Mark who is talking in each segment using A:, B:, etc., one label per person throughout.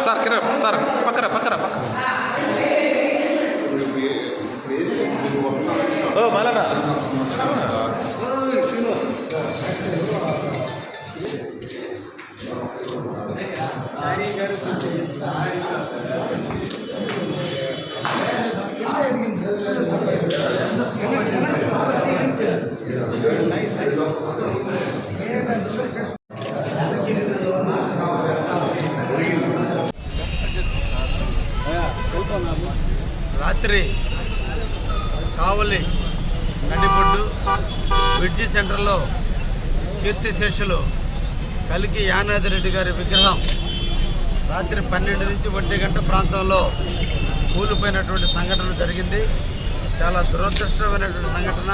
A: Sir Kiran sir పక్కన ఓ మళ్ళా
B: రాత్రి కావలి నడిబొడ్డు బ్రిడ్జి సెంటర్లో కీర్తిశేషులు కలికి యానాదిరెడ్డి గారి విగ్రహం రాత్రి 12 నుంచి 1 గంట ప్రాంతంలో కూలిపోయినటువంటి సంఘటన జరిగింది. చాలా దురదృష్టమైనటువంటి సంఘటన,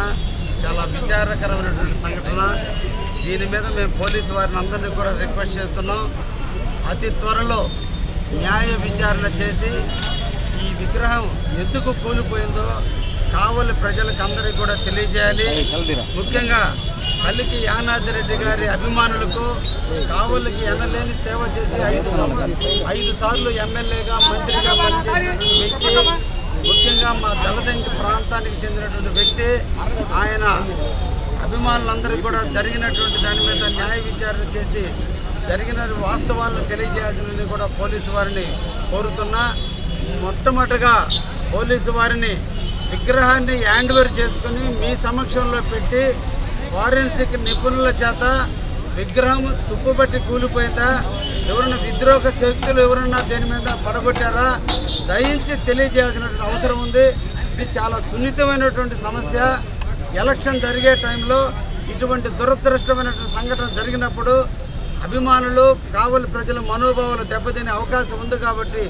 B: చాలా విచారకరమైనటువంటి సంఘటన. దీని మీద మేము పోలీసు వారిని అందరినీ కూడా రిక్వెస్ట్ చేస్తున్నాం. అతి త్వరలో న్యాయ విచారణ చేసి ఈ విగ్రహం ఎందుకు కూలిపోయిందో కావలి ప్రజలకు అందరికీ కూడా తెలియజేయాలి. ముఖ్యంగా కలికి యానాదిరెడ్డి గారి అభిమానులకు కావలికి ఎనలేని సేవ చేసి 5 సార్లు ఎమ్మెల్యేగా మంత్రిగా పనిచేసినటువంటి వ్యక్తి, ముఖ్యంగా మా జలదంకి ప్రాంతానికి చెందినటువంటి వ్యక్తి. ఆయన అభిమానులందరికీ కూడా జరిగినటువంటి దాని మీద న్యాయ విచారణ చేసి జరిగిన వాస్తవాలను తెలియజేయాల్సిందని కూడా పోలీసు వారిని కోరుతున్నా. మొట్టమొదటిగా పోలీసు వారిని విగ్రహాన్ని హ్యాండ్ ఓవర్ చేసుకుని మీ సమక్షంలో పెట్టి ఫారెన్సిక్ నిపుణుల చేత విగ్రహం తుప్పుబట్టి కూలిపోయిందా, ఎవరైనా విద్రోహ శక్తులు ఎవరన్నా దీని మీద పడగొట్టారా, దయించి తెలియజేయాల్సినటువంటి అవసరం ఉంది. ఇది చాలా సున్నితమైనటువంటి సమస్య. ఎలక్షన్ జరిగే టైంలో ఇటువంటి దురదృష్టమైనటువంటి సంఘటన జరిగినప్పుడు అభిమానులు కావలి ప్రజల మనోభావాలు దెబ్బతినే అవకాశం ఉంది. కాబట్టి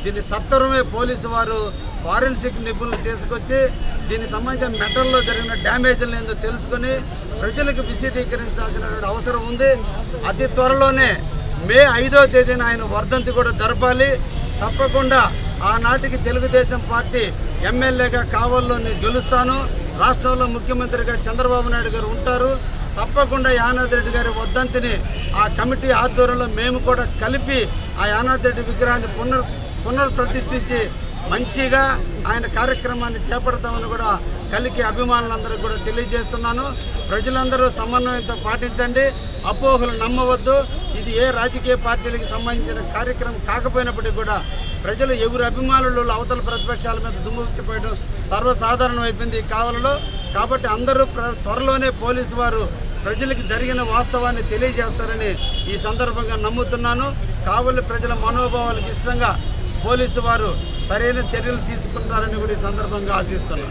B: దీన్ని సత్వరమే పోలీసు వారు ఫారెన్సిక్ నిపుణులు తీసుకొచ్చి దీనికి సంబంధించిన మెటల్లో జరిగిన డ్యామేజ్లు ఏందో తెలుసుకొని ప్రజలకు విశదీకరించాల్సినటువంటి అవసరం ఉంది. అతి త్వరలోనే మే 5వ తేదీన ఆయన వర్ధంతి కూడా జరపాలి. తప్పకుండా ఆనాటికి తెలుగుదేశం పార్టీ ఎమ్మెల్యేగా కావలిలో నేను గెలుస్తాను. రాష్ట్రంలో ముఖ్యమంత్రిగా చంద్రబాబు నాయుడు గారు ఉంటారు. తప్పకుండా యానాదిరెడ్డి గారి వర్ధంతిని ఆ కమిటీ ఆధ్వర్యంలో మేము కూడా కలిపి ఆ యానాదిరెడ్డి విగ్రహాన్ని పునర్ప్రతిష్ఠించి మంచిగా ఆయన కార్యక్రమాన్ని చేపడతామని కూడా కలికి అభిమానులందరికీ కూడా తెలియజేస్తున్నాను. ప్రజలందరూ సమన్వయంతో పాటించండి, అపోహలు నమ్మవద్దు. ఇది ఏ రాజకీయ పార్టీలకు సంబంధించిన కార్యక్రమం కాకపోయినప్పటికీ కూడా ప్రజలు ఎవరి అభిమానులు అవతల ప్రతిపక్షాల మీద దుమ్మెత్తిపోయడం సర్వసాధారణం అయిపోయింది ఈ కావలిలో. కాబట్టి అందరూ త్వరలోనే పోలీసు వారు ప్రజలకు జరిగిన వాస్తవాన్ని తెలియజేస్తారని ఈ సందర్భంగా నమ్ముతున్నాను. కావలి ప్రజల మనోభావాలకు ఇష్టంగా పోలీసు వారు సరైన చర్యలు తీసుకుంటారని కూడా ఈ సందర్భంగా ఆశిస్తున్నాను.